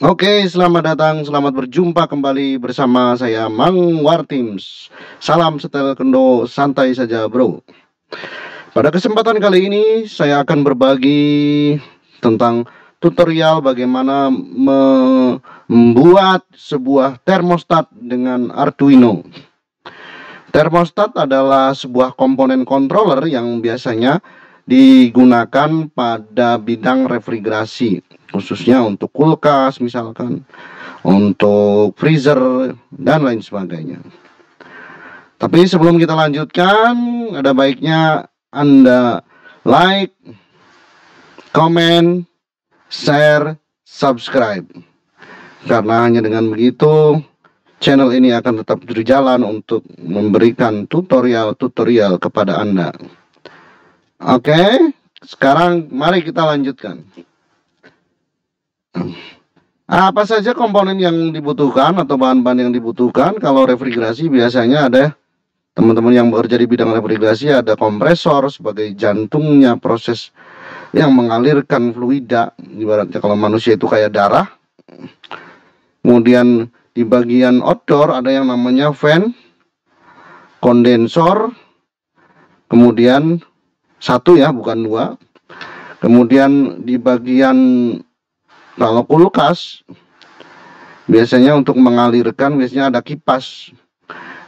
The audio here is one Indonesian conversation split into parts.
Oke, selamat datang, selamat berjumpa kembali bersama saya Mang Wartims. Salam setel kendo, santai saja bro. Pada kesempatan kali ini saya akan berbagi tentang tutorial bagaimana membuat sebuah termostat dengan Arduino. Termostat adalah sebuah komponen controller yang biasanya digunakan pada bidang refrigerasi, khususnya untuk kulkas misalkan, untuk freezer dan lain sebagainya. Tapi sebelum kita lanjutkan, ada baiknya Anda like, comment, share, subscribe. Karena hanya dengan begitu channel ini akan tetap berjalan untuk memberikan tutorial-tutorial kepada Anda. Oke, sekarang mari kita lanjutkan. Apa saja komponen yang dibutuhkan atau bahan-bahan yang dibutuhkan? Kalau refrigerasi biasanya ada, teman-teman yang bekerja di bidang refrigerasi, ada kompresor sebagai jantungnya proses yang mengalirkan fluida. Ibaratnya kalau manusia itu kayak darah. Kemudian di bagian outdoor ada yang namanya fan, kondensor, kemudian satu ya, bukan dua. Kemudian di bagian kalau kulkas biasanya untuk mengalirkan biasanya ada kipas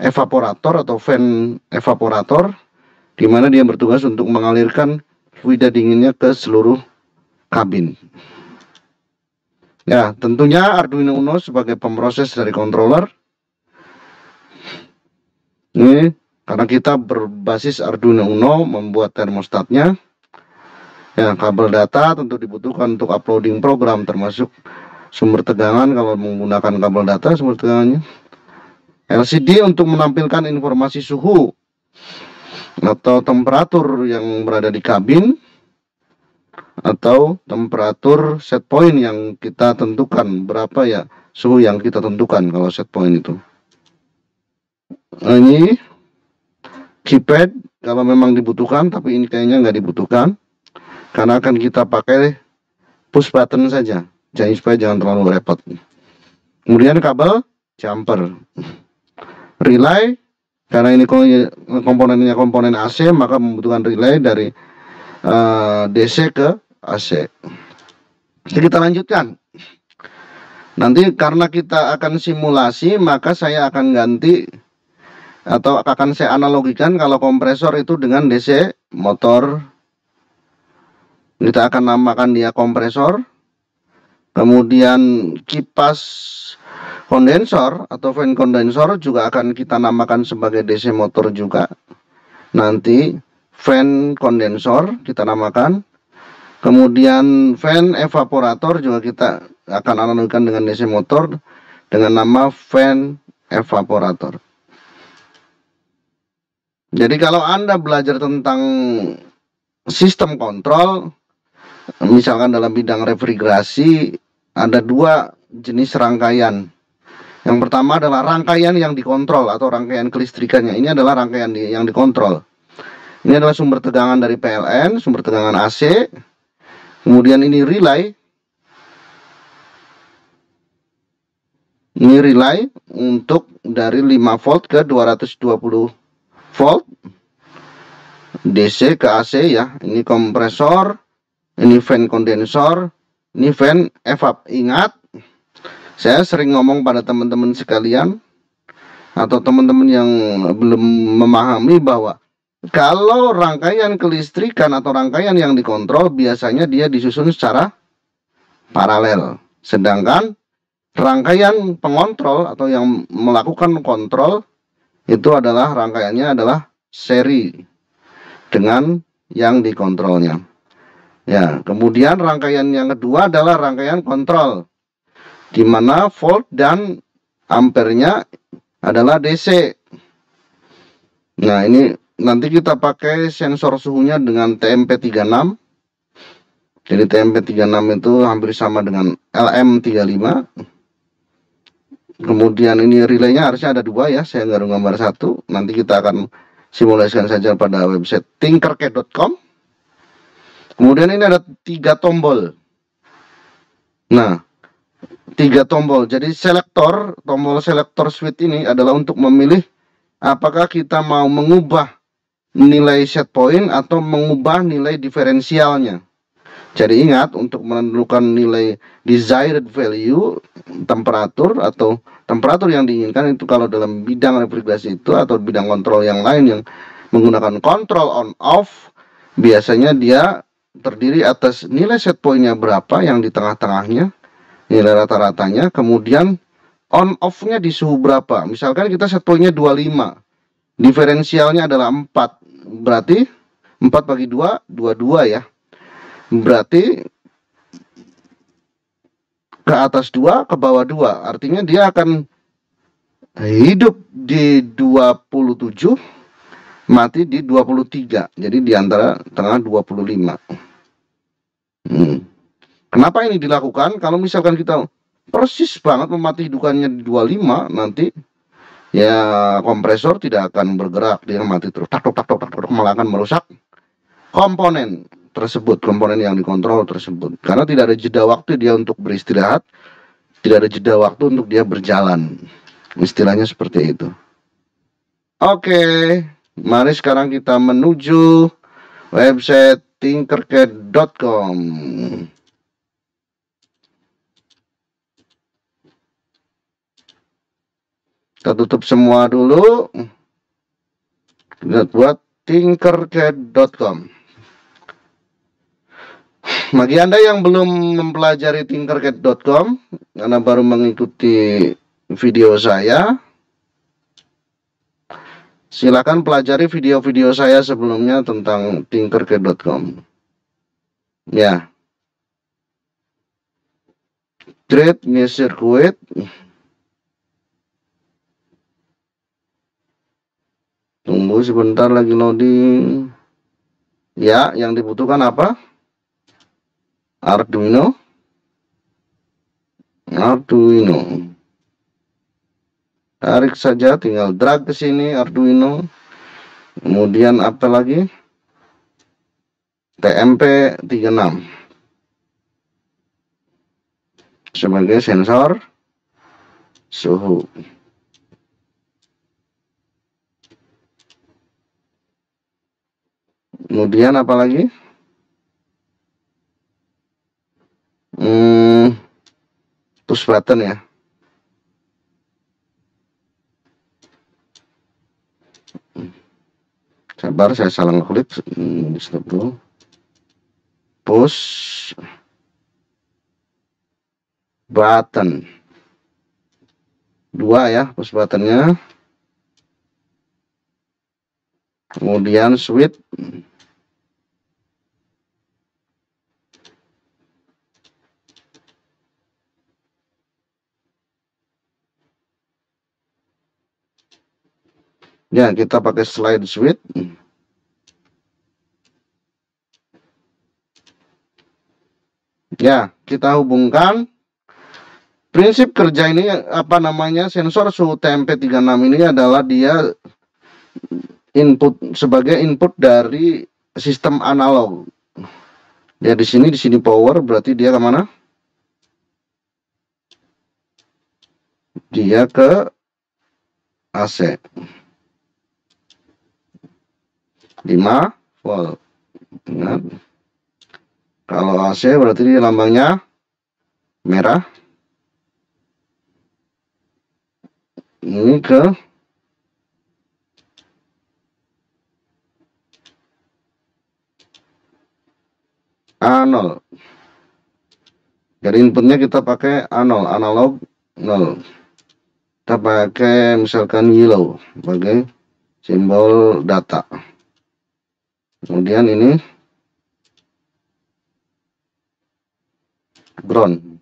evaporator atau fan evaporator, di mana dia bertugas untuk mengalirkan fluida dinginnya ke seluruh kabin. Ya, tentunya Arduino Uno sebagai pemroses dari controller. Ini karena kita berbasis Arduino Uno membuat termostatnya. Ya, kabel data tentu dibutuhkan untuk uploading program, termasuk sumber tegangan kalau menggunakan kabel data sumber tegangannya. LCD untuk menampilkan informasi suhu atau temperatur yang berada di kabin, atau temperatur set point yang kita tentukan, berapa ya suhu yang kita tentukan kalau set point itu. Nah, ini keypad kalau memang dibutuhkan, tapi ini kayaknya nggak dibutuhkan karena akan kita pakai push button saja, jadi supaya jangan terlalu repot. Kemudian kabel jumper, relay, karena ini komponennya komponen AC, maka membutuhkan relay dari DC ke AC. Jadi kita lanjutkan. Nanti karena kita akan simulasi, maka saya akan ganti atau akan saya analogikan kalau kompresor itu dengan DC motor. Kita akan namakan dia kompresor. Kemudian kipas kondensor atau fan kondensor juga akan kita namakan sebagai DC motor juga. Nanti fan kondensor kita namakan. Kemudian fan evaporator juga kita akan analogikan dengan DC motor dengan nama fan evaporator. Jadi kalau Anda belajar tentang sistem kontrol, misalkan dalam bidang refrigerasi, ada dua jenis rangkaian. Yang pertama adalah rangkaian yang dikontrol atau rangkaian kelistrikannya. Ini adalah rangkaian yang dikontrol. Ini adalah sumber tegangan dari PLN, sumber tegangan AC. Kemudian ini relay. Ini relay untuk dari 5 volt ke 220 volt. DC ke AC ya. Ini kompresor, ini fan kondensor, ini fan evap. Ingat, saya sering ngomong pada teman-teman sekalian atau teman-teman yang belum memahami bahwa kalau rangkaian kelistrikan atau rangkaian yang dikontrol biasanya dia disusun secara paralel. Sedangkan rangkaian pengontrol atau yang melakukan kontrol itu adalah rangkaiannya adalah seri dengan yang dikontrolnya. Ya, kemudian rangkaian yang kedua adalah rangkaian kontrol, di mana volt dan ampernya adalah DC. Nah, ini nanti kita pakai sensor suhunya dengan TMP36. Jadi TMP36 itu hampir sama dengan LM35. Kemudian ini relaynya harusnya ada dua ya, saya nggak gambar satu. Nanti kita akan simulasikan saja pada website tinkercad.com. Kemudian ini ada 3 tombol. Nah, 3 tombol. Jadi tombol selektor switch ini adalah untuk memilih apakah kita mau mengubah nilai set point atau mengubah nilai diferensialnya. Jadi ingat, untuk menentukan nilai desired value temperatur atau temperatur yang diinginkan itu, kalau dalam bidang refrigerasi itu atau bidang kontrol yang lain yang menggunakan kontrol on off, biasanya dia terdiri atas nilai set pointnya berapa yang di tengah-tengahnya, nilai rata-ratanya, kemudian on off-nya di suhu berapa. Misalkan kita set pointnya 25, diferensialnya adalah 4, berarti 4 bagi 2, 22 ya. Berarti ke atas 2, ke bawah 2. Artinya dia akan hidup di 27, mati di 23. Jadi di antara tengah 25. Kenapa ini dilakukan? Kalau misalkan kita persis banget memati hidupannya di 25, nanti ya kompresor tidak akan bergerak, dia mati terus. Tak tak tak tak, malah akan merusak komponen tersebut, komponen yang dikontrol tersebut, karena tidak ada jeda waktu dia untuk beristirahat, tidak ada jeda waktu untuk dia berjalan, istilahnya seperti itu. Oke, mari sekarang kita menuju website tinkercad.com. Kita tutup semua dulu, kita buat tinkercad.com. Bagi Anda yang belum mempelajari tinkercad.com karena baru mengikuti video saya, silakan pelajari video-video saya sebelumnya tentang tinkercad.com. Ya. Create new circuit. Tunggu sebentar lagi loading. Ya, yang dibutuhkan apa? Arduino. Tarik saja, tinggal drag ke sini Arduino. Kemudian apa lagi? TMP36 sebagai sensor suhu. Kemudian apa lagi? Push button ya. Sabar, saya salah ngeklik. Stop dulu. Push button 2 ya, push buttonnya. Kemudian switch. Ya, kita pakai slide switch. Ya, kita hubungkan. Prinsip kerja ini apa namanya? Sensor suhu TMP36 ini adalah dia sebagai input dari sistem analog. Ya, di sini power, berarti dia kemana? Dia ke AC. 5 volt. Ingat. Kalau AC berarti dia lambangnya merah. Ini ke A0. Jadi inputnya kita pakai A0, analog 0. Kita pakai misalkan yellow sebagai simbol data. Kemudian ini ground.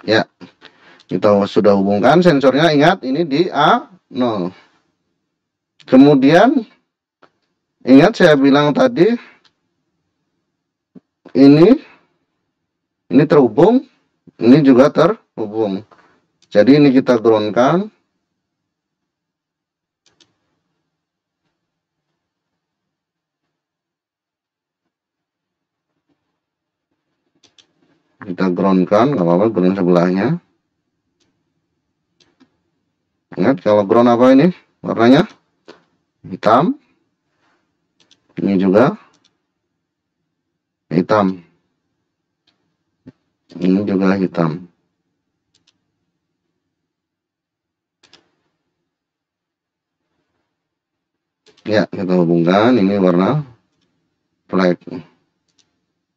Ya, kita sudah hubungkan sensornya. Ingat, ini di A0. Kemudian ingat saya bilang tadi ini terhubung, ini juga terhubung. Jadi ini kita groundkan. kita groundkan, nggak apa-apa, ground sebelahnya. Ingat kalau ground apa ini warnanya hitam, ini juga hitam, ini juga hitam. Ya, kita hubungkan, ini warna black.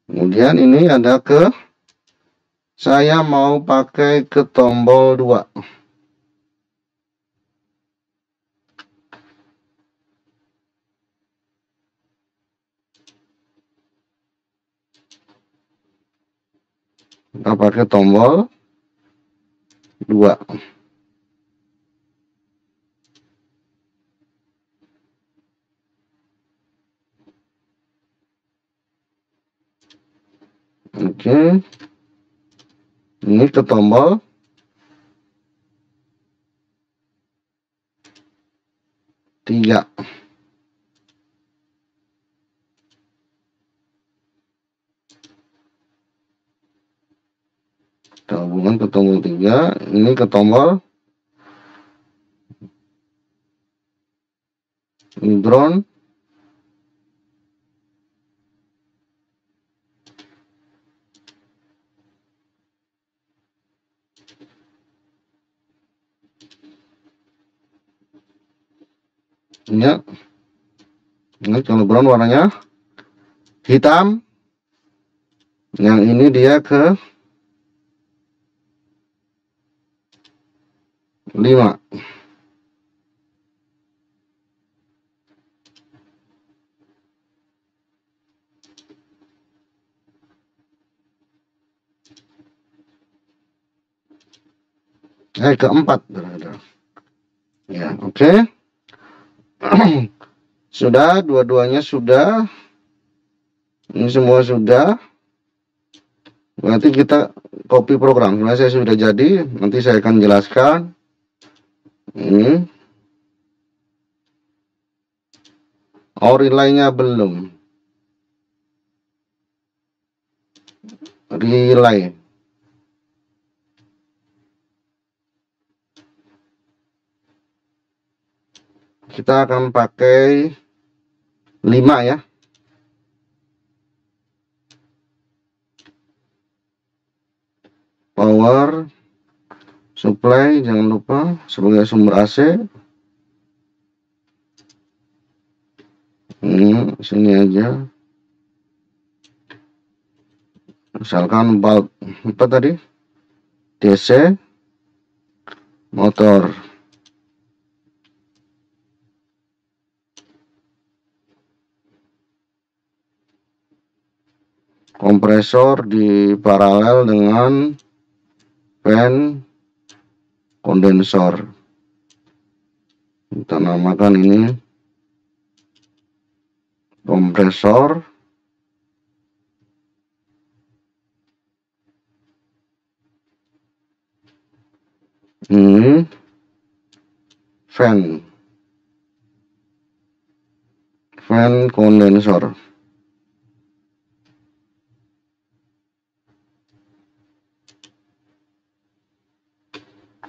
Kemudian ini ada saya mau pakai ke tombol 2. Kita pakai tombol 2. Oke. Ini ke tombol 3. Kita hubungkan ke tombol 3. Ini ke tombol ground. Ya. Ini kalau ground warnanya hitam. Yang ini dia ke 5. Ke 4 berada. Ya, oke. Sudah, dua-duanya sudah. Ini semua sudah. Nanti kita copy program. Sebenarnya saya sudah jadi. Nanti saya akan jelaskan. Ini. Relay-nya belum. Relay. Kita akan pakai 5 ya. Power supply jangan lupa sebagai sumber AC. Sini aja. Misalkan bulb apa tadi? DC motor. Kompresor di paralel dengan fan kondensor. Kita namakan ini kompresor. Ini fan kondensor.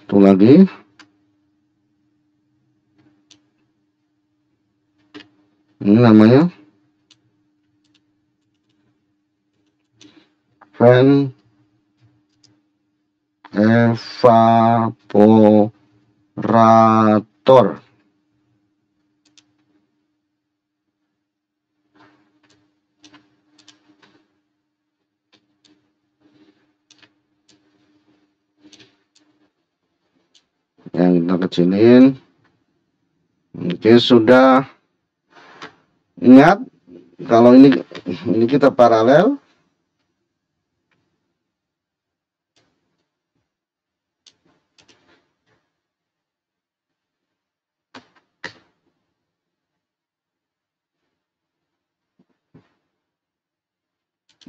Itu lagi. Ini namanya fan evaporator. Yang kita kecilin. Oke, sudah. Ingat kalau ini kita paralel.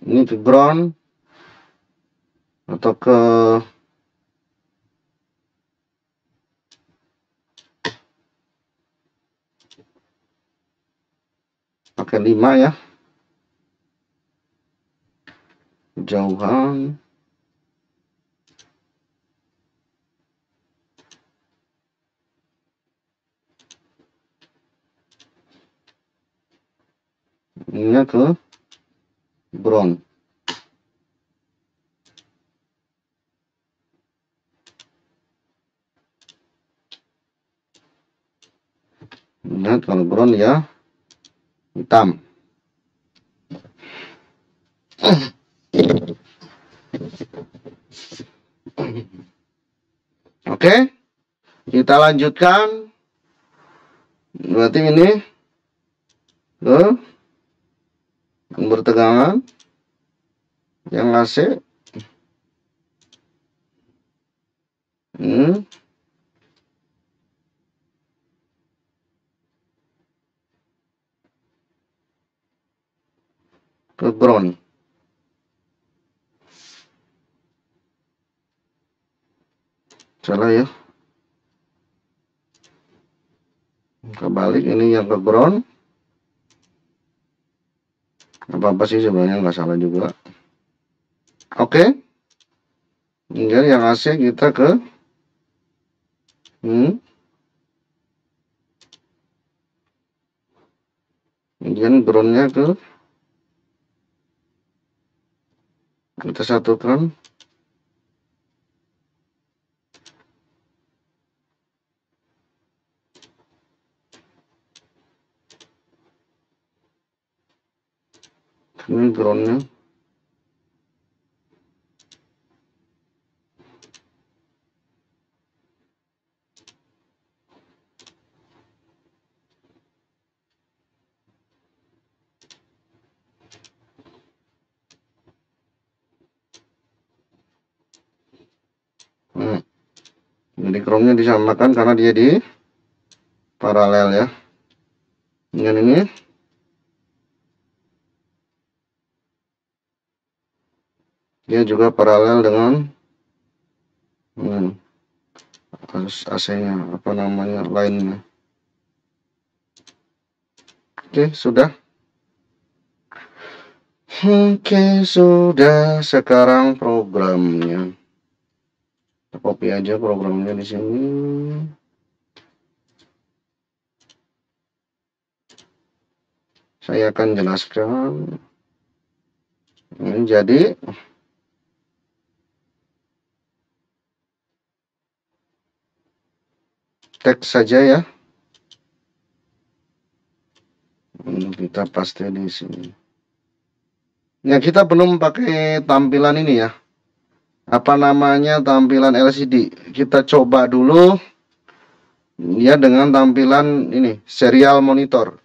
Ini ke ground atau ke pakai 5 ya. Jauhan ke ground. Lihat kalau ground ya hitam. Oke, kita lanjutkan. Berarti ini ke bertegangan yang AC. Ke ground. Salah ya. Kebalik, ini yang ke ground. Apa-apa sih sebenarnya, nggak salah juga. Oke. Tinggal yang AC kita ke kemudian groundnya ke kita satukan. Ini groundnya. Jadi groundnya disamakan karena dia di paralel ya. Dengan ini dia juga paralel dengan AC-nya, apa namanya, lainnya. Oke, sudah. Oke, sudah. Sekarang programnya. Kita copy aja programnya di sini. Saya akan jelaskan. Ini jadi teks saja ya. Kita paste di sini. Ya, kita belum pakai tampilan ini ya. Apa namanya, tampilan LCD. Kita coba dulu ya dengan tampilan ini, serial monitor.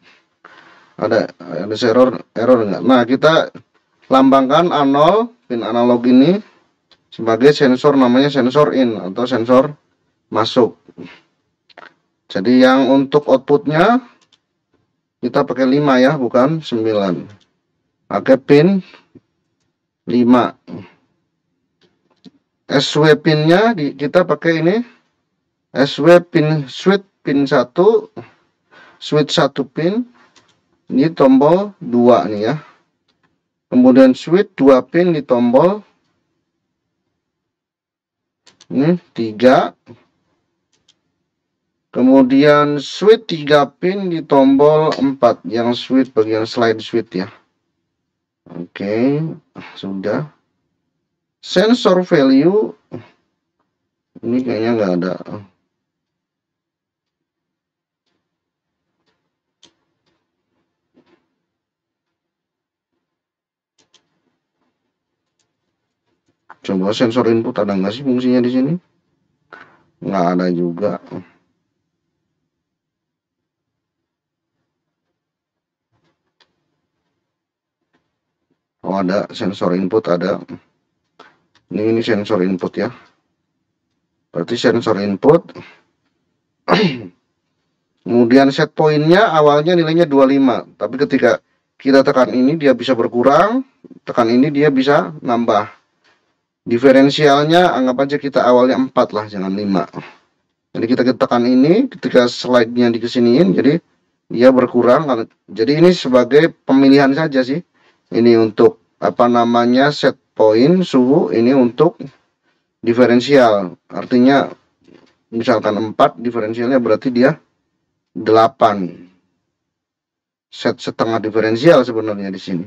Ada error enggak? Nah, kita lambangkan A0 pin analog ini sebagai sensor, namanya sensor in atau sensor masuk. Jadi yang untuk outputnya kita pakai 5 ya, bukan 9. Pakai pin 5. SW pinnya kita pakai ini, SW pin switch pin 1, switch 1 pin, ini tombol 2 nih ya. Kemudian switch 2 pin di tombol ini 3. Kemudian switch 3 pin di tombol 4, yang switch bagian slide switch ya. Oke, sudah. Sensor value ini kayaknya nggak ada. Coba sensor input ada nggak sih fungsinya di sini? Nggak ada juga. Oh, ada sensor input, ada. Ini sensor input ya. Berarti sensor input. Kemudian set pointnya awalnya nilainya 25, tapi ketika kita tekan ini dia bisa berkurang, tekan ini dia bisa nambah. Diferensialnya anggap aja kita awalnya 4 lah, jangan 5. Jadi kita tekan ini, ketika slide-nya dikesiniin, jadi dia berkurang. Jadi ini sebagai pemilihan saja sih. Ini untuk apa namanya, set point suhu, ini untuk diferensial. Artinya misalkan 4, diferensialnya berarti dia 8. set setengah diferensial sebenarnya di sini.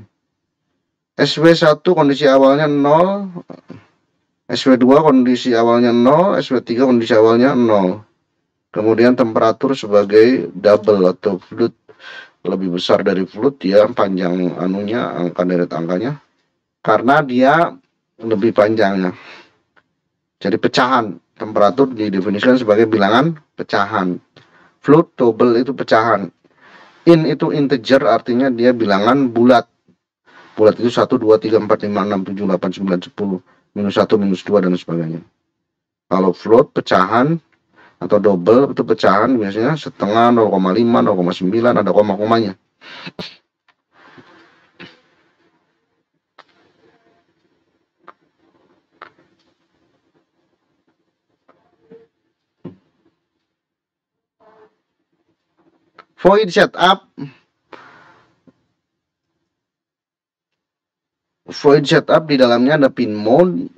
SW1 kondisi awalnya 0, SW2 kondisi awalnya 0, SW3 kondisi awalnya 0. Kemudian temperatur sebagai double atau fluid, lebih besar dari fluid, dia panjang anunya, angka deret angkanya, karena dia lebih panjangnya. Jadi pecahan, temperatur didefinisikan sebagai bilangan pecahan. Fluid double itu pecahan. In itu integer, artinya dia bilangan bulat. Bulat itu 1, 2, 3, 4, 5, 6, 7, 8, 9, 10, minus 1, minus 2, dan sebagainya. Kalau float pecahan atau double itu pecahan biasanya setengah, 0,5, 0,9, ada koma-komanya. Void setup. Void setup di dalamnya ada pin mode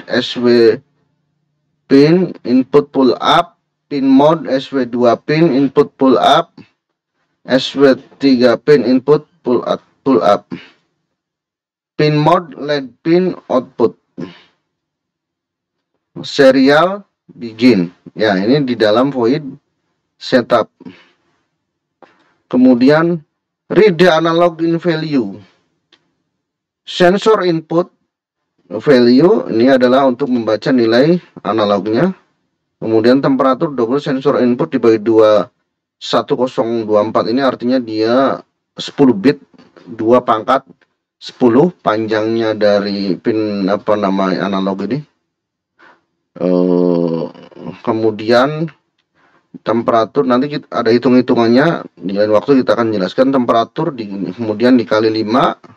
SW pin input pull up, pin mode SW2 pin input pull up, SW3 pin input pull up, pin mode LED pin output, serial begin. Ya, ini di dalam void setup. Kemudian read the analog in value. Sensor input value ini adalah untuk membaca nilai analognya. Kemudian temperatur double sensor input dibagi 2, 1024 ini artinya dia 10 bit, 2 pangkat 10 panjangnya dari pin analog ini. Kemudian temperatur nanti kita ada hitung-hitungannya di lain waktu, kita akan jelaskan. Temperatur kemudian dikali 5.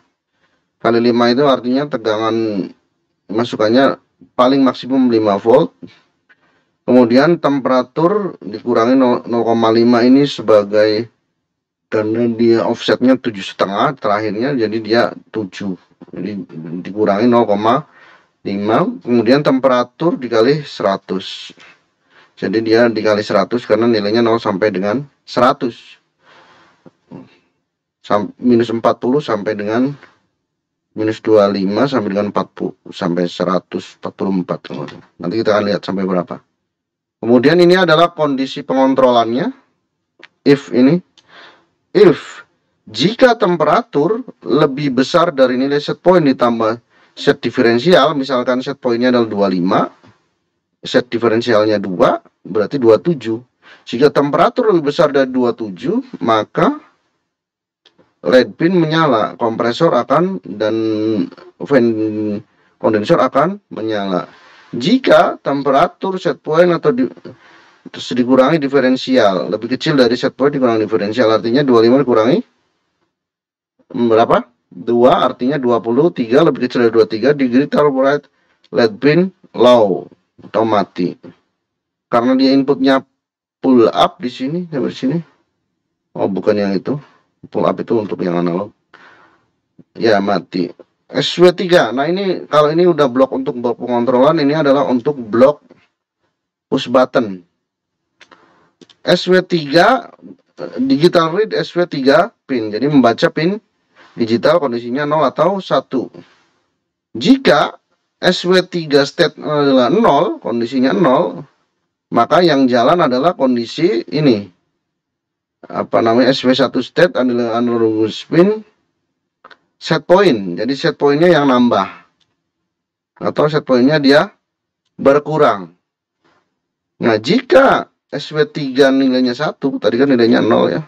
Kali 5 itu artinya tegangan masukannya paling maksimum 5 volt. Kemudian temperatur dikurangi 0,5 ini sebagai, karena dia offsetnya 7,5 terakhirnya, jadi dia 7. Jadi dikurangi 0,5. Kemudian temperatur dikali 100. Jadi dia dikali 100 karena nilainya 0 sampai dengan 100. Minus 40 sampai dengan minus 25 sampai dengan 40 sampai 144. Nanti kita akan lihat sampai berapa. Kemudian ini adalah kondisi pengontrolannya. If jika temperatur lebih besar dari nilai set point ditambah set diferensial, misalkan set pointnya adalah 25, set diferensialnya 2, berarti 27. Jika temperatur lebih besar dari 27, maka LED pin menyala, kompresor akan dan fan kondensor akan menyala. Jika temperatur set point atau terus dikurangi diferensial lebih kecil dari set point dikurangi diferensial, artinya 25 dikurangi berapa? 2, artinya 23, lebih kecil dari 23, digital bright LED pin low atau mati. Karena dia inputnya pull up di sini, sampai sini. Oh, bukan yang itu. Pull up itu untuk yang analog. Ya, mati. SW3. Nah, ini kalau ini udah blok untuk blok pengontrolan, ini adalah untuk blok push button. SW3 digital read SW3 pin. Jadi membaca pin digital kondisinya 0 atau 1. Jika SW3 state adalah 0, kondisinya 0, maka yang jalan adalah kondisi ini. SW1 state adalah analogous pin set point. Jadi set pointnya yang nambah, atau set pointnya dia berkurang. Nah, jika SW3 nilainya 1, tadi kan nilainya 0 ya.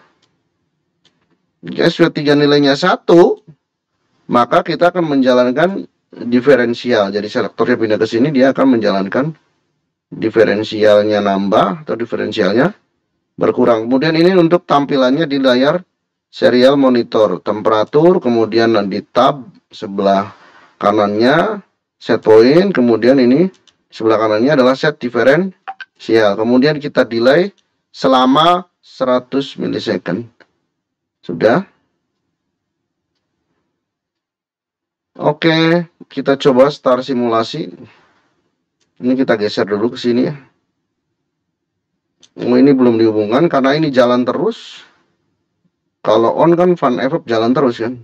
Jika SW3 nilainya 1, maka kita akan menjalankan diferensial. Jadi selektornya pindah ke sini, dia akan menjalankan diferensialnya nambah atau diferensialnya berkurang. Kemudian ini untuk tampilannya di layar serial monitor. Temperatur, kemudian di tab sebelah kanannya set point, kemudian ini sebelah kanannya adalah set diferensial. Kemudian kita delay selama 100 milisecond. Sudah. Oke, kita coba start simulasi. Ini kita geser dulu ke sini ya. Oh, ini belum dihubungkan karena ini jalan terus. Kalau on kan fan evap jalan terus kan.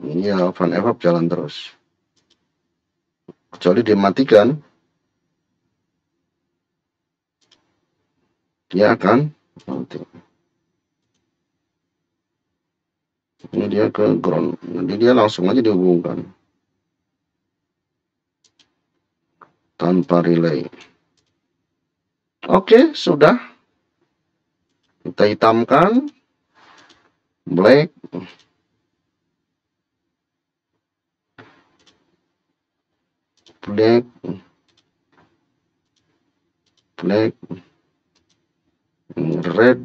Iya, fan evap jalan terus. Kecuali dimatikan. Ya kan? Nanti. Ini dia ke ground. Jadi dia langsung aja dihubungkan. Tanpa relay. Oke, sudah. Kita hitamkan. Black. Black. Black. Red.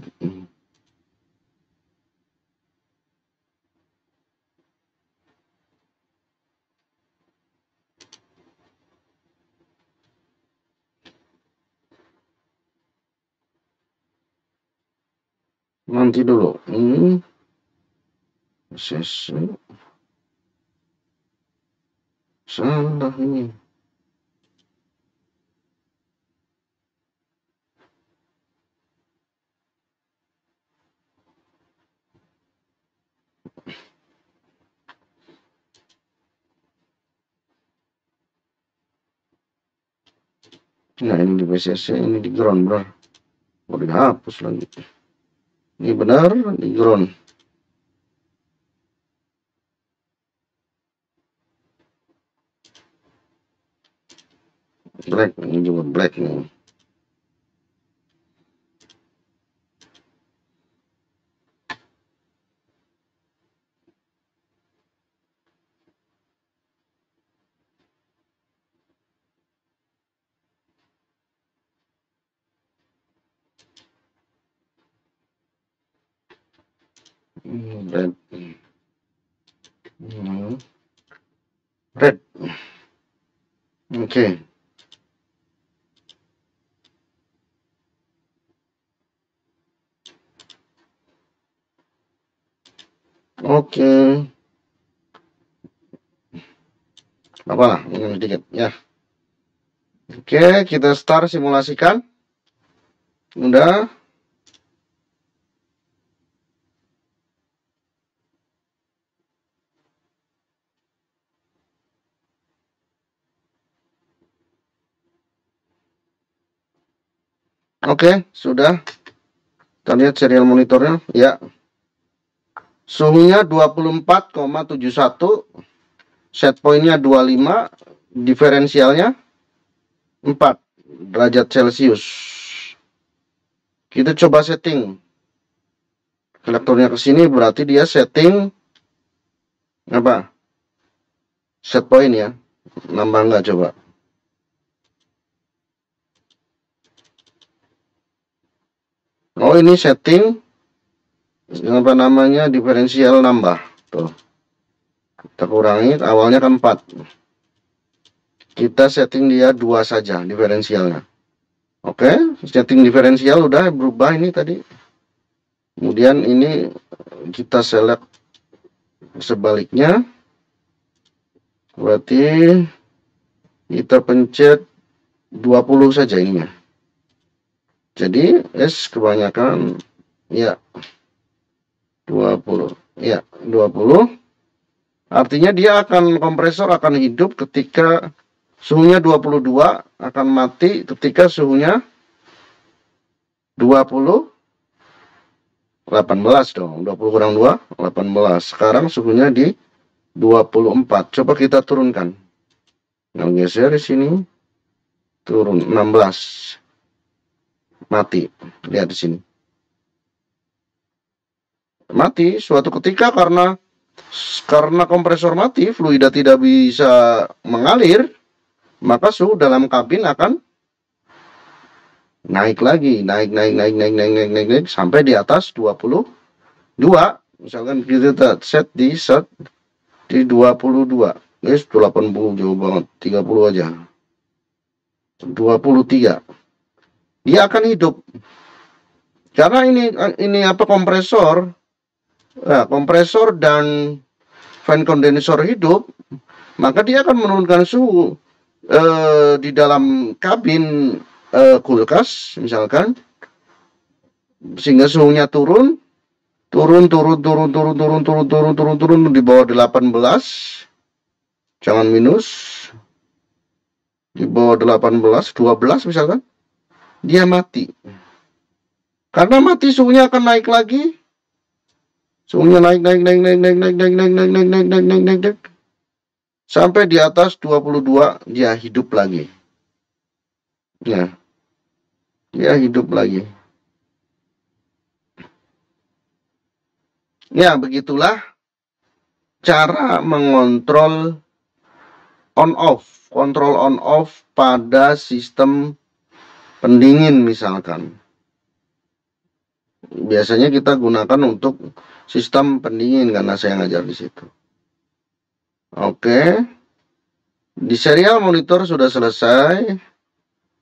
Nanti dulu. Salah ini. Nah, ini di PCC, ini di ground, bro. Mau dihapus lagi. Ini benar, di ground. Black, ini juga black nih. Red. Red. Oke. Oke. Apalah, ini sedikit ya. Oke, kita start simulasikan. Udah. Oke, sudah. Kita lihat serial monitornya. Ya. Suhunya 24,71. Set pointnya 25. Diferensialnya 4 derajat Celcius. Kita coba setting. Kolektornya ke sini berarti dia setting apa? Set point ya. Nambah enggak coba? Oh, ini setting apa namanya, diferensial nambah. Tuh. Kita kurangi, awalnya kan 4. Kita setting dia 2 saja diferensialnya. Oke, setting diferensial udah berubah ini tadi. Kemudian ini kita select sebaliknya. Berarti kita pencet 20 saja ininya. Jadi S kebanyakan ya 20. Ya, 20. Artinya dia akan, kompresor akan hidup ketika suhunya 22, akan mati ketika suhunya 20 18 dong. 20 kurang 2 18. Sekarang suhunya di 24. Coba kita turunkan. Nah, geser di sini. Turun 16. Mati. Lihat di sini. Mati suatu ketika karena kompresor mati, fluida tidak bisa mengalir, maka suhu dalam kabin akan naik lagi, naik sampai di atas 22. Misalkan kita set di 22. Guys, 80 jauh banget, 30 aja. 23. Dia akan hidup. Karena ini apa, kompresor. Nah, kompresor dan fan kondensor hidup, maka dia akan menurunkan suhu di dalam kabin kulkas misalkan sehingga suhunya turun di bawah 18, jangan minus, di bawah 18, 12 misalkan, dia mati. Karena mati suhunya akan naik lagi. Suhunya naik sampai di atas 22, dia hidup lagi. Ya, dia hidup lagi. Ya, begitulah cara mengontrol on off, kontrol on off pada sistem pendingin misalkan. Biasanya kita gunakan untuk sistem pendingin karena saya ngajar di situ. Oke. Di serial monitor sudah selesai.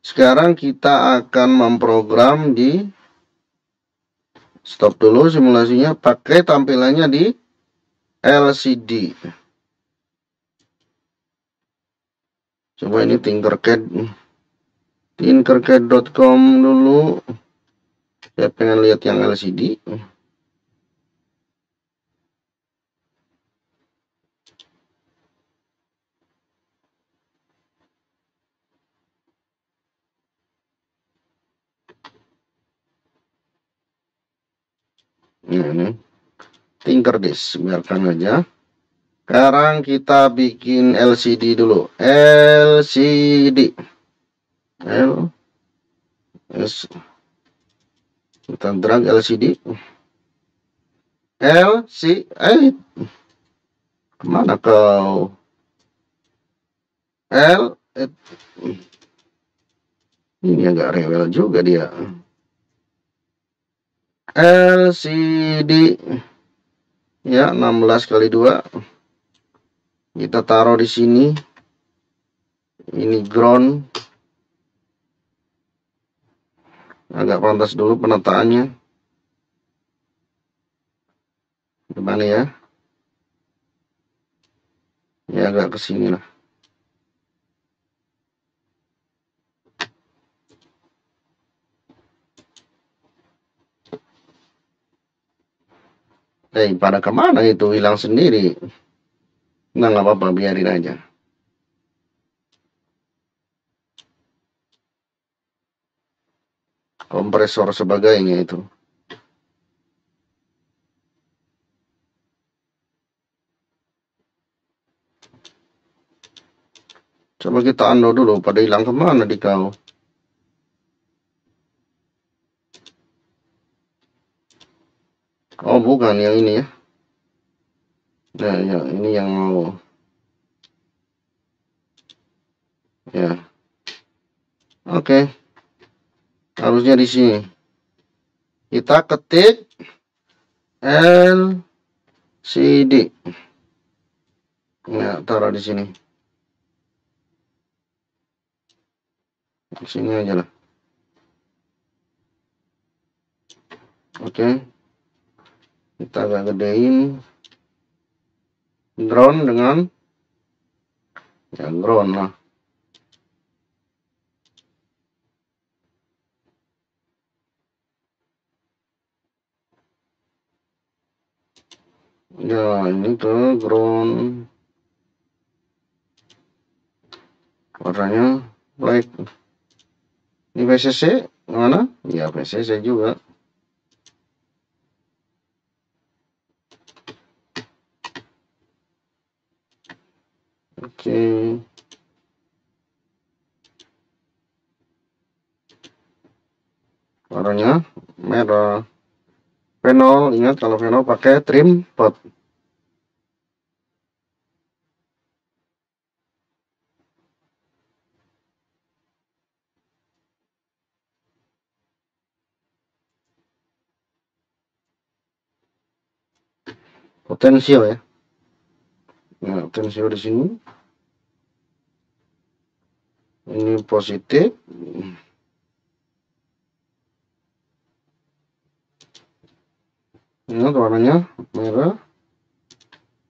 Sekarang kita akan memprogram di stop dulu simulasinya, pakai tampilannya di LCD. Coba ini tinkercad.com dulu. Saya pengen lihat yang LCD. Ini Tinkerdisk, biarkan aja. Sekarang kita bikin LCD dulu. LCD. Kita drag LCD. Kemana kau? Ini agak rewel juga dia. LCD. Ya, 16 kali 2. Kita taruh di sini. Ini ground. Agak pantas dulu penataannya. Gimana ya? Ya agak ke sini lah. Pada kemana itu? Hilang sendiri. Nah, nggak apa-apa, biarin aja. Kompresor sebagainya itu. Coba kita undo dulu, pada hilang kemana di kau? Oh, bukan yang ini ya. Nah, ya, ini yang mau. Ya. Oke. Harusnya di sini. Kita ketik LCD. Ya, taruh di sini. Di sini aja lah. Oke. Kita agak gedein. Ground dengan ya ground lah. Ya, ini ke ground. Warnanya black. Ini PCC mana? Ya, PCC juga. Oke. Warnanya merah. Fenol, ingat kalau fenol pakai trim pot. Potensio ya. Nah, potensio di sini. Ini positif. Ingat warnanya merah.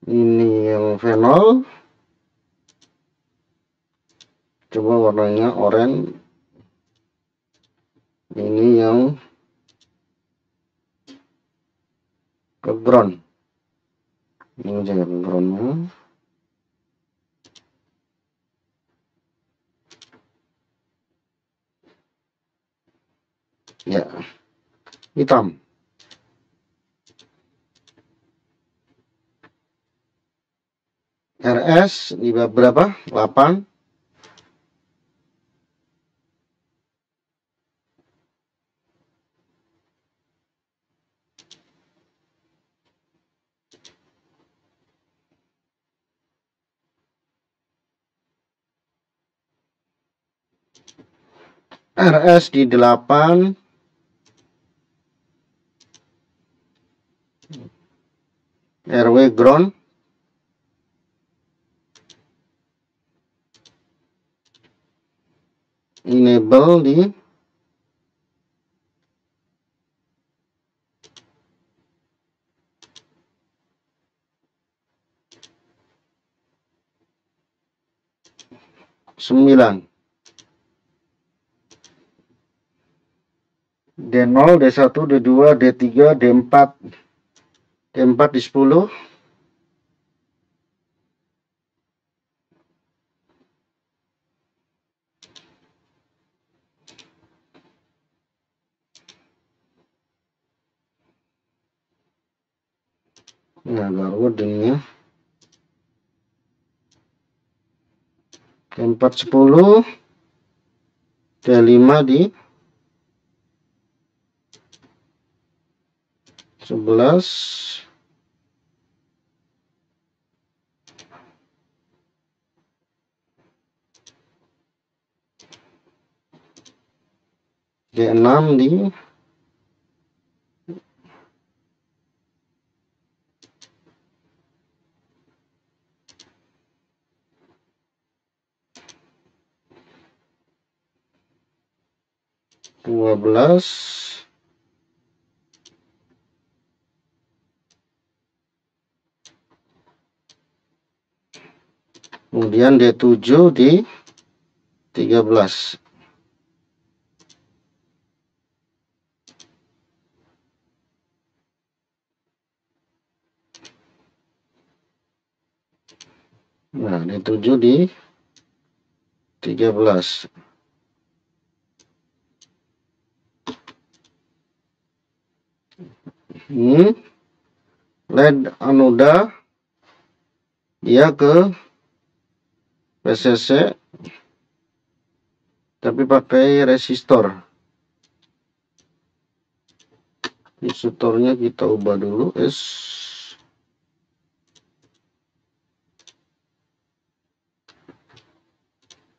Ini yang fenol. Coba warnanya oranye. Ini yang ke ground. Ini aja ke groundnya. Ya, hitam. RS di berapa? 8. RS di 8. RW ground. Enable di 9. D0, D1, D2, D3, D4. D4 di 10. Nah, baru ini D4 10. D5 di 11. D6 di 12. Kemudian D7 di 13. Nah, D7 di 13. Ini LED anoda dia ke PCC tapi pakai resistor. Resistornya kita ubah dulu S.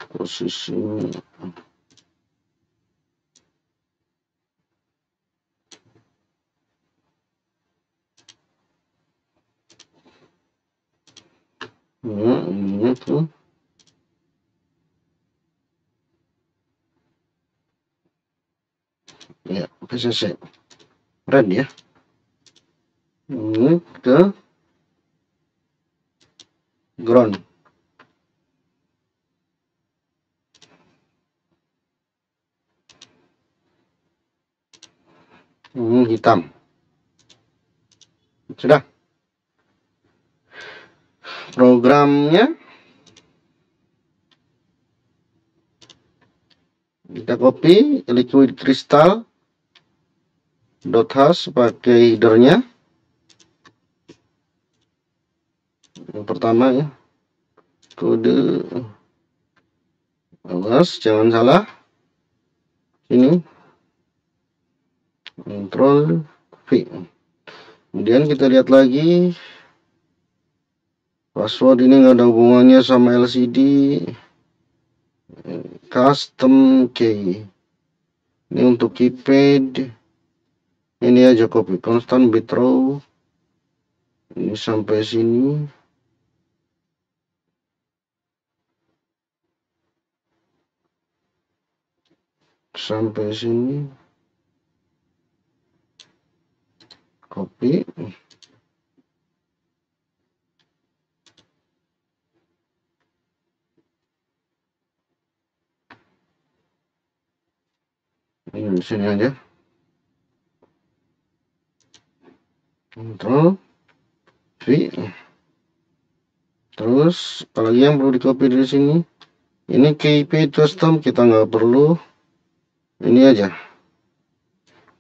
Posisi ini tuh ya PCC red ya. Ini ke ground. Hitam. Sudah. Programnya kita copy liquid crystal .h sebagai headernya. Yang pertama ya, kode, awas jangan salah, ini Ctrl V. Kemudian kita lihat lagi password, ini nggak ada hubungannya sama LCD. Custom key ini untuk keypad. Ini aja copy constant bit row ini sampai sini. Sampai sini copy. Ini di sini aja. Ctrl V. Terus apalagi yang perlu di copy dari sini? Ini keypad custom kita nggak perlu. Ini aja.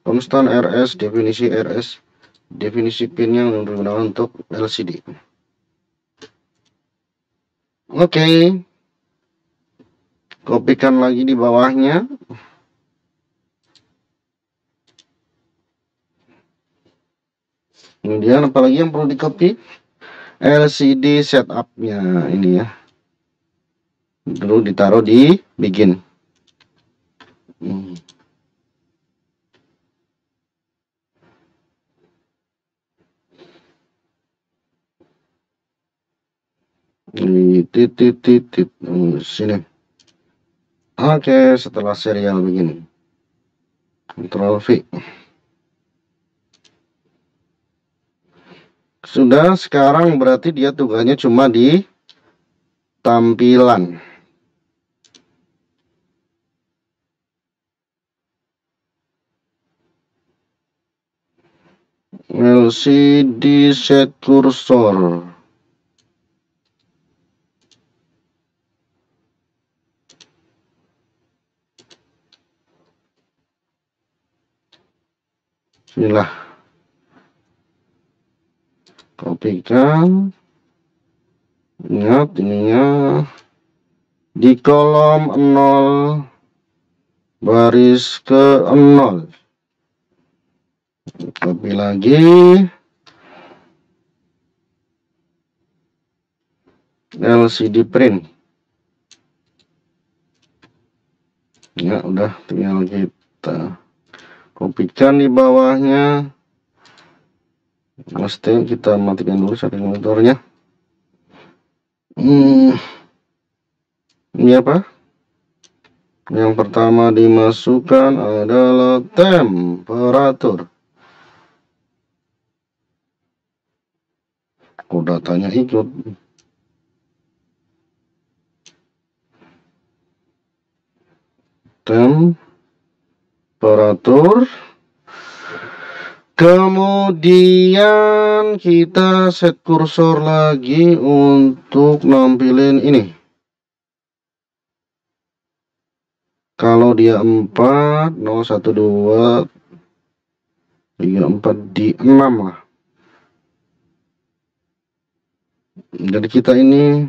Constant RS, definisi RS, definisi pin yang digunakan untuk LCD. Oke. Kopikan lagi di bawahnya. Kemudian apalagi yang perlu di copy? LCD setupnya ini ya. Dulu ditaruh di begin. Ini titit sini. Oke, setelah serial begini. Ctrl V. Sudah, sekarang berarti dia tugasnya cuma di tampilan. LCD set cursor. Inilah. Kopikan. Ingat ininya di kolom 0 baris ke 0. Copy lagi. LCD print. Ya, udah tinggal kita kopikan di bawahnya. Mesti kita matikan dulu setting monitornya. Ini apa? Yang pertama dimasukkan adalah temperatur. Oh, datanya ikut. Temperatur. Kemudian kita set kursor lagi untuk nampilin ini. Kalau dia 4, 0, 1, 2, 3, 4 di 6 lah. Jadi kita ini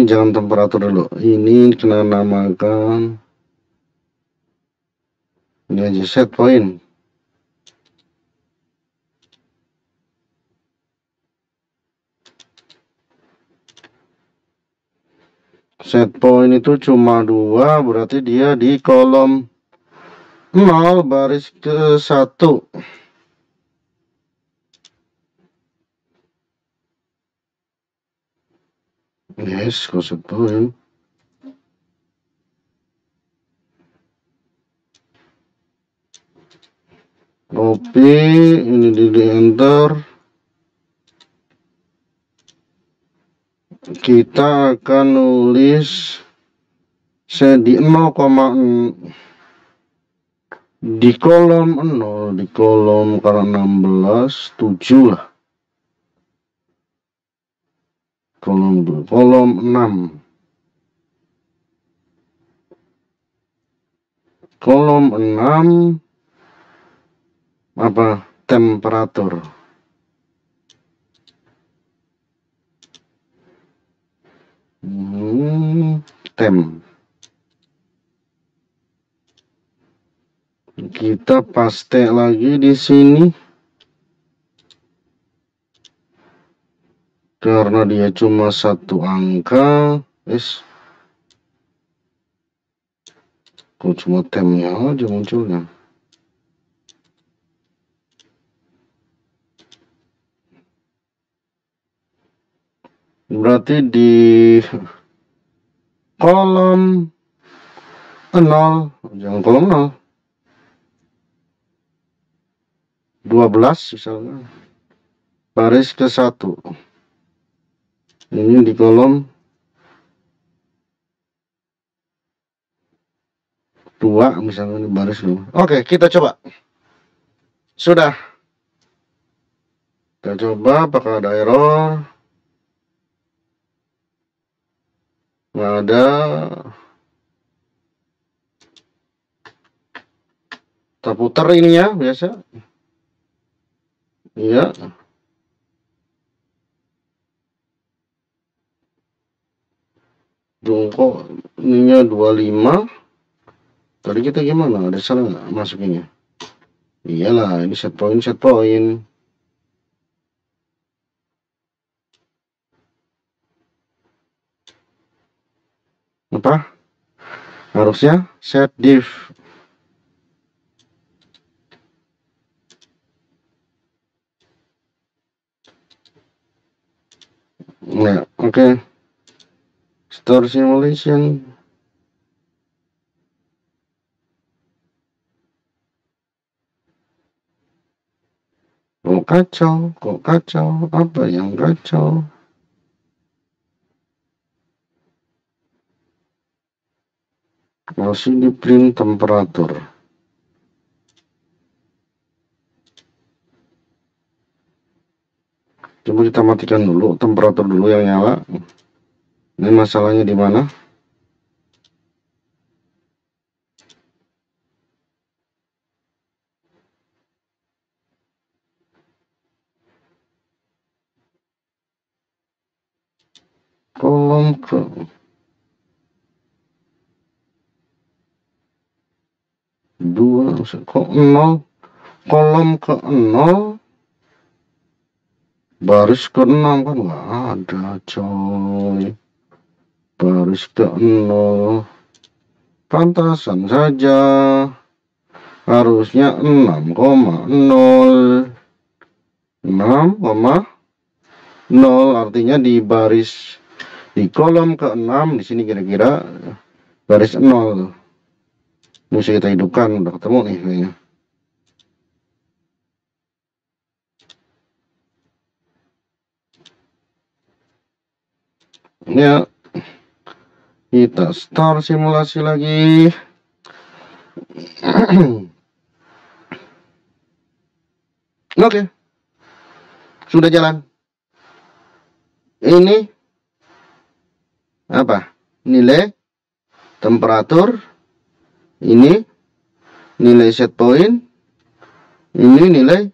jangan temperatur dulu. Ini kena namakan ini aja set point. Set point itu cuma 2, berarti dia di kolom 0 baris ke 1. Yes, kok set point. Copy, ini di enter. Kita akan nulis di 0, di kolom 0, di kolom karena 16, 7 lah. Kolom 6. Kolom 6 apa? Temperatur. Tem. Kita paste lagi di sini. Karena dia cuma 1 angka, kok cuma temnya aja munculnya. Berarti di kolom 0, jangan kolom 0, 12 misalnya, baris ke 1. Ini di kolom 2 misalnya, di baris 2. Oke, kita coba. Sudah. Kita coba apakah ada error. Nggak ada. Kita putar ini ya biasa. Iya. Tuh kok ininya 25. Tadi kita gimana? Ada salah nggak masukinnya? Iyalah, ini set point, set point. Apa? Harusnya set div. Ya, oke. Store simulation. Kok kacau, apa yang kacau? Masih di print temperatur. Coba kita matikan dulu, temperatur dulu yang nyala. Ini masalahnya di mana? Kolom ke 2, kok 0, kolom ke 0, baris ke 6 kan nggak ada coy. Baris ke 0, pantasan saja harusnya 6,0, 6,0, artinya di baris di kolom ke-6 di sini kira-kira baris 0. Ini bisa kita hidupkan, udah ketemu nih kayaknya. Ya, kita start simulasi lagi. Oke, sudah jalan. Ini apa? Nilai temperatur, ini nilai set point, ini nilai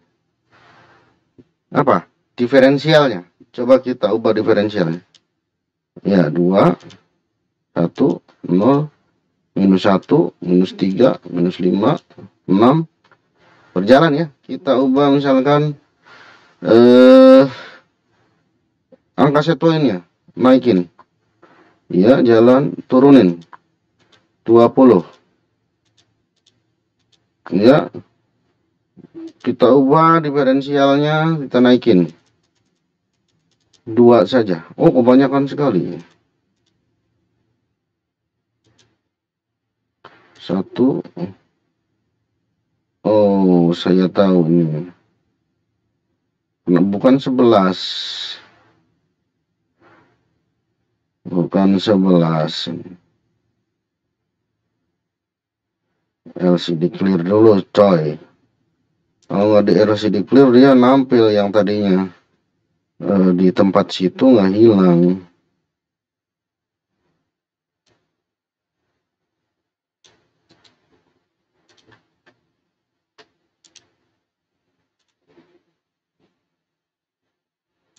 apa? Diferensialnya. Coba kita ubah diferensialnya. Ya, 2, 1, 0, minus 1, minus 3, minus 5, 6. Berjalan ya. Kita ubah misalkan angka set pointnya. Naikin. Ya, jalan turunin. 20. Ya. Kita ubah diferensialnya, kita naikin. 2 saja. Oh, kebanyakan sekali. 1. Oh, saya tahu ini. Bukan 11. Bukan 11. LCD clear dulu, coy. Kalau nggak di LCD clear, dia nampil yang tadinya di tempat situ nggak hilang.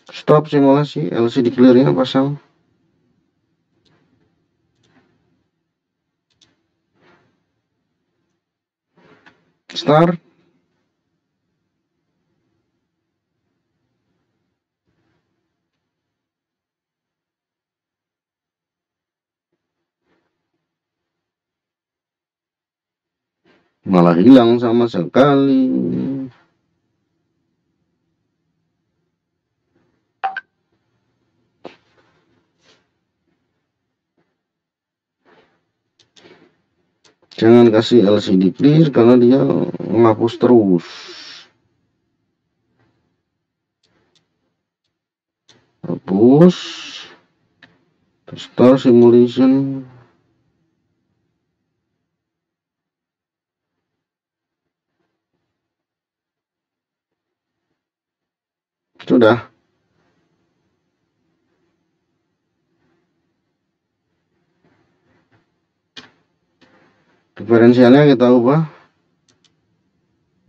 Stop simulasi, LCD clearnya pasang. Start. Malah hilang sama sekali. Jangan kasih LCD clear karena dia menghapus terus. Hapus. Start simulation. Sudah. Diferensialnya kita ubah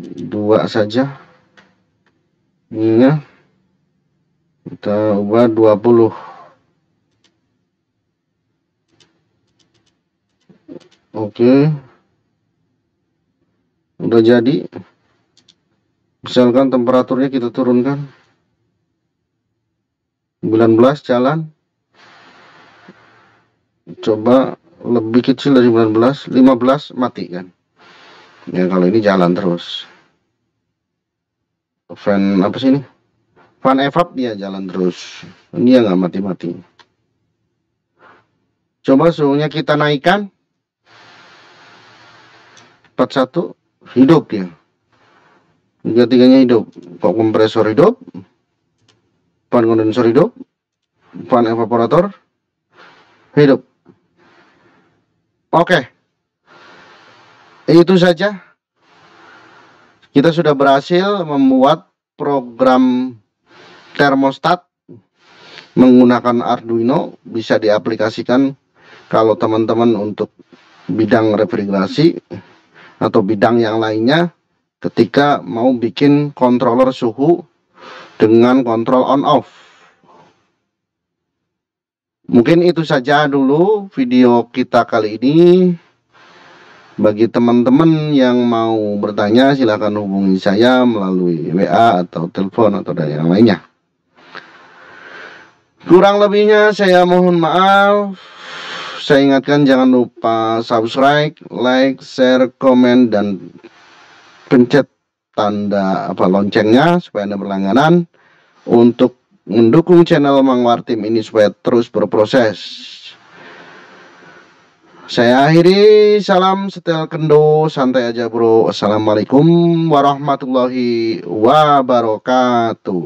2 saja. Ini kita ubah 20. Oke. Udah jadi. Misalkan temperaturnya kita turunkan 19, jalan. Coba lebih kecil dari 19, 15, mati kan. Ya kalau ini jalan terus. Fan apa sih ini? Fan evap dia jalan terus. Dia nggak mati-mati. Coba suhunya kita naikkan 41, hidup dia. 3-3-nya hidup. Kok kompresor hidup, fan kondensor hidup, fan evaporator hidup. Oke. Itu saja. Kita sudah berhasil membuat program termostat menggunakan Arduino. Bisa diaplikasikan kalau teman-teman untuk bidang refrigerasi atau bidang yang lainnya ketika mau bikin controller suhu dengan kontrol on off. Mungkin itu saja dulu video kita kali ini. Bagi teman-teman yang mau bertanya silahkan hubungi saya melalui WA atau telepon atau dari yang lainnya. Kurang lebihnya saya mohon maaf. Saya ingatkan jangan lupa subscribe, like, share, komen, dan pencet tanda loncengnya supaya Anda berlangganan untuk mendukung channel Mang Wartim ini supaya terus berproses. Saya akhiri, salam setel kendo, santai aja bro. Assalamualaikum warahmatullahi wabarakatuh.